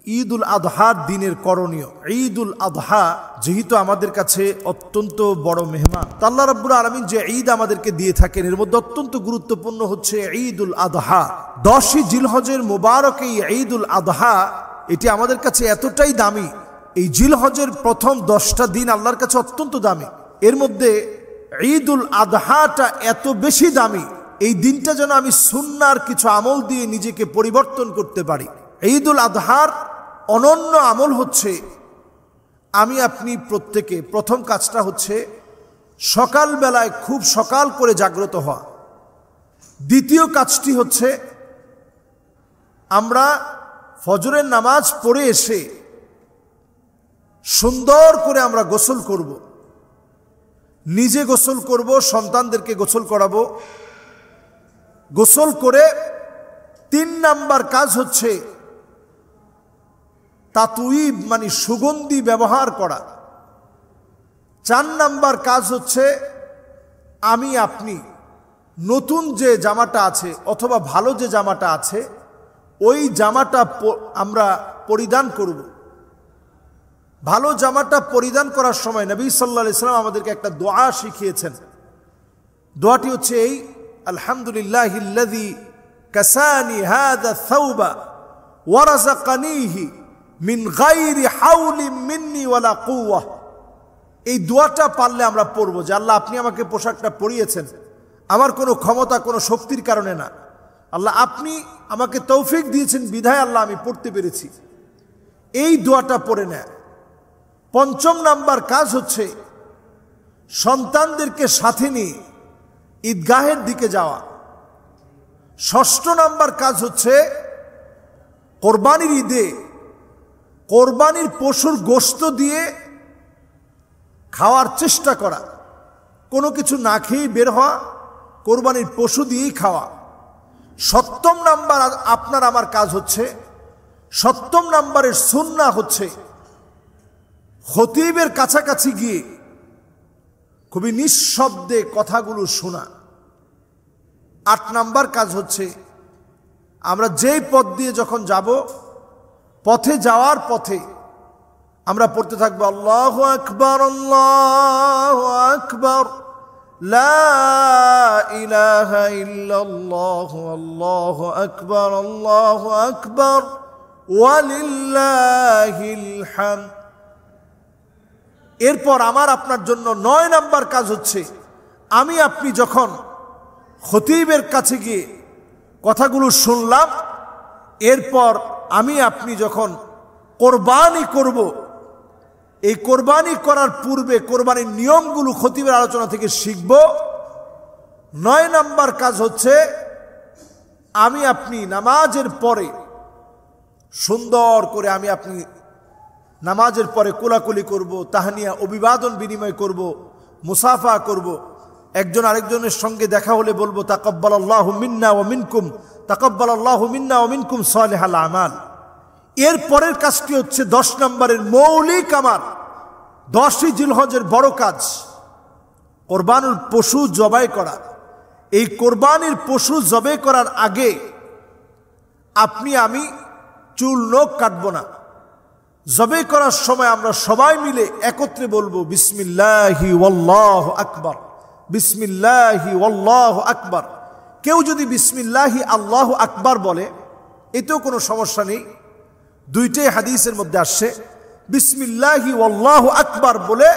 ঈদুল আযহার দিনের করণীয়। ঈদুল আযহা যেহেতু আমাদের কাছে অত্যন্ত বড় মেহমান, আল্লাহ রাব্বুল আলামিন যে ঈদ আমাদেরকে দিয়ে থাকেন এর মধ্যে অত্যন্ত গুরুত্বপূর্ণ হচ্ছে ঈদুল আযহা। 10ই জিলহজের মোবারক এই ঈদুল আযহা, এটি আমাদের কাছে এতটাই দামি। এই জিলহজের প্রথম 10টা দিন আল্লাহর কাছে অত্যন্ত দামি। এর মধ্যে ঈদুল আযহাটা এত বেশি দামি, এই দিনটা যেন আমি সুন্নাহর কিছু আমল দিয়ে নিজেকে পরিবর্তন করতে পারি। ঈদুল আযহার অনন্য আমল হচ্ছে আমি আপনি প্রত্যেকে প্রথম কাজটা হচ্ছে সকালবেলায় খুব সকাল করে জাগ্রত হওয়া। দ্বিতীয় কাজটি হচ্ছে আমরা ফজরের নামাজ পড়ে এসে সুন্দর করে আমরা গোসল করব, নিজে গোসল করব, সন্তানদেরকে গোসল করাবো। গোসল করে 3 নাম্বার কাজ হচ্ছে তাতুইব মানে সুগন্ধি ব্যবহার করা। 4 নাম্বার কাজ হচ্ছে আমি আপনি নতুন যে জামাটা আছে অথবা ভালো যে জামাটা আছে ওই জামাটা আমরা পরিধান করব। ভালো জামাটা পরিধান করার সময় নবী সাল্লাল্লাহু আলাইহি সাল্লাম আমাদেরকে একটা দোয়া শিখিয়েছেন। দোয়াটি হচ্ছে এই, আলহামদুলিল্লাহিল্লাযী কাসানি হাযা থাওবা ওয়া রাযাকানিহি মিন গায়রি হাওলিন মিন্নি ওয়ালা কুওয়া। এই দোয়াটা পারলে আমরা পড়ব যে আল্লাহ আপনি আমাকে পোশাকটা পরিয়েছেন আমার কোনো ক্ষমতা কোনো শক্তির কারণে না, আল্লাহ আপনি আমাকে তৌফিক দিয়েছেন বিধায় আল্লাহ আমি পড়তে পেরেছি। এই দোয়াটা পড়ে নেয়। 5 নাম্বার কাজ হচ্ছে সন্তানদেরকে সাথে নিয়ে ঈদগাহের দিকে যাওয়া। 6 নাম্বার কাজ হচ্ছে কোরবানির ঈদে কোরবানির পশুর গোশত দিয়ে খাওয়ার চেষ্টা করা, কোনো কিছু না খেয়েই বের হওয়া, কোরবানির পশু দিয়েই খাওয়া। 7 নাম্বার আপনার আমার কাজ হচ্ছে, 7 নাম্বারের সুন্নাহ হচ্ছে খতিবের কাছাকাছি গিয়ে খুবই নিঃশব্দে কথাগুলো শোনা। 8 নাম্বার কাজ হচ্ছে আমরা যেই পথ দিয়ে যখন যাব পথে যাওয়ার পথে আমরা পড়তে থাকবো আল্লাহু আকবার আল্লাহু আকবার লা ইলাহা ইল্লাল্লাহ আল্লাহু আকবার ওয়ালিল্লাহিল হামদ। এরপর আমার আপনার জন্য 9 নাম্বার কাজ হচ্ছে আমি আপনি যখন খতিবের কাছে গিয়ে কথাগুলো শুনলাম এরপর আমি আপনি যখন কোরবানি করব, এই কোরবানি করার পূর্বে কোরবানির নিয়মগুলো খতিবের আলোচনা থেকে শিখব। 9 নাম্বার কাজ হচ্ছে আমি আপনি নামাজের পরে সুন্দর করে আমি আপনি নামাজের পরে কোলাকুলি করব, তাহনিয়া অভিবাদন বিনিময় করব, মুসাফা করব। একজন আরেকজনের সঙ্গে দেখা হলে বলবো তাকাব্বালাল্লাহু মিন্না ওয়া মিনকুম, তাকাব্বালাল্লাহু মিন্না ওয়া মিনকুম সালিহাল আমাল। এর পরের কাজটি হচ্ছে 10 নম্বরের মৌলিক আমার 10ই জিলহজের বড় কাজ কোরবানির পশু জবাই করা। এই কোরবানির পশু জবাই করার আগে আপনি আমি চুল নখ কাটবো না। জবাই করার সময় আমরা সবাই মিলে একত্রে বলবো বিসমিল্লাহি ওয়াল্লাহু আকবার, বিসমিল্লাহি ওয়াল্লাহু আকবার। কেউ যদি বিসমিল্লাহি আল্লাহু আকবার বলে এতেও কোনো সমস্যা নেই, দুইটাই হাদিসের মধ্যে আসছে। বিসমিল্লাহি ওয়াল্লাহু আকবার বলে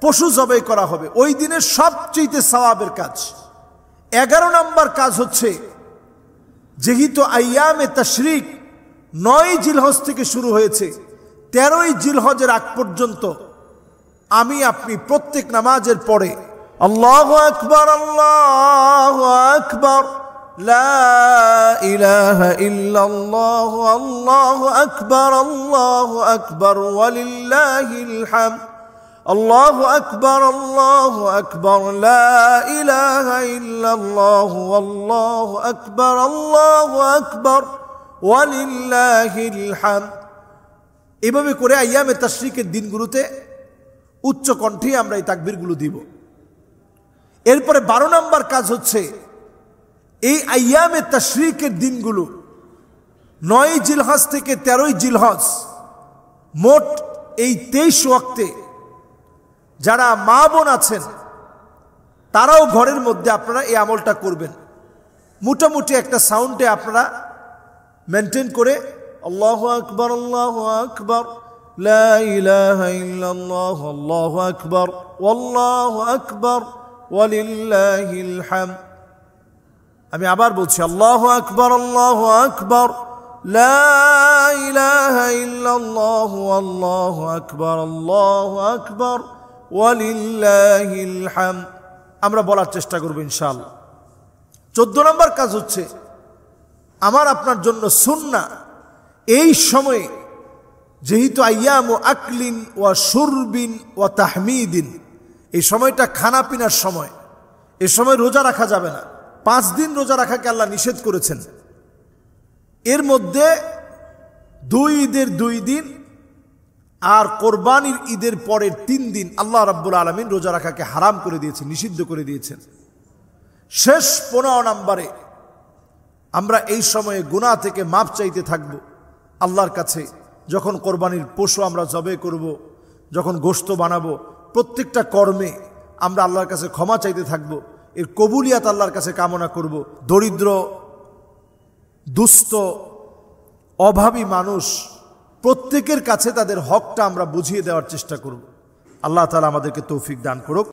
পশু জবাই করা হবে, ওই দিনের সবচেয়ে সওয়াবের কাজ। 11 নম্বর কাজ হচ্ছে যেহেতু আইয়ামে তাশরিক 9ই জিলহজ থেকে শুরু হয়েছে, 13ই জিলহজের আগ পর্যন্ত আমি আপনি প্রত্যেক নামাজের পরে আল্লাহু আকবার আল্লাহু আকবার লা ইলাহা ইল্লাল্লাহু আল্লাহু আকবার ওয়ালিল্লাহিল হামদ, আল্লাহু আকবার লা ইলাহা ইল্লাল্লাহু আল্লাহু আকবার ওয়ালিল্লাহিল হামদ। এভাবে করে আইয়ামে তাশরিকের দিনগুলোতে উচ্চ কণ্ঠে আমরা এই তাকবীরগুলো দিব। এরপরে 12 নম্বর কাজ হচ্ছে এই আইয়ামে তাশরিকের দিনগুলো 9 জিলহজ থেকে 13 জিলহজ মোট এই 23 ওয়াক্তে যারা মা বোন আছেন তারাও ঘরের মধ্যে আপনারা এই আমলটা করবেন। মোটামুটি একটা সাউন্ডে আপনারা মেনটেন করে আল্লাহু আকবার আল্লাহু আকবার লা ইলাহা ইল্লাল্লাহ আল্লাহু আকবার ওয়াল্লাহু আকবার ওয়ালিল্লাহিল হামদ। আমি আবার বলছি আল্লাহু আকবার আল্লাহু আকবার লা ইলাহা ইল্লাল্লাহ আল্লাহু আকবার ওয়ালিল্লাহিল হামদ। আমরা বলার চেষ্টা করব ইনশাআল্লাহ। 14 নম্বর কাজ হচ্ছে আমার আপনার জন্য সুন্নাহ, এই সময়ে যেহেতু আইয়ামু আকলিন ওয়া শুরবিন ওয়া তাহমিদিন, এই সময়টা খানা পিনার সময়, এই সময় রোজা রাখা যাবে না। 5 দিন রোজা রাখাকে আল্লাহ নিষেধ করেছেন। এর মধ্যে 2 ঈদের 2 দিন আর কোরবানির ঈদের পরের 3 দিন আল্লাহ রাব্বুল আলামিন রোজা রাখাকে হারাম করে দিয়েছেন, নিষিদ্ধ করে দিয়েছেন। শেষ 15 নম্বরে আমরা এই সময়ে গুনাহ থেকে মাপ চাইতে থাকব আল্লাহর কাছে। যখন কোরবানির পশু আমরা জবে করব, যখন গোশত বানাবো, প্রত্যেকটা কর্মে আমরা আল্লাহর কাছে ক্ষমা চাইতে থাকব, এর কবুলিয়াত আল্লাহর কাছে কামনা করব। দরিদ্র, দুস্থ, অভাবী মানুষ প্রত্যেকের কাছে তাদের হকটা আমরা বুঝিয়ে দেওয়ার চেষ্টা করব। আল্লাহ তাআলা আমাদেরকে তৌফিক দান করুক।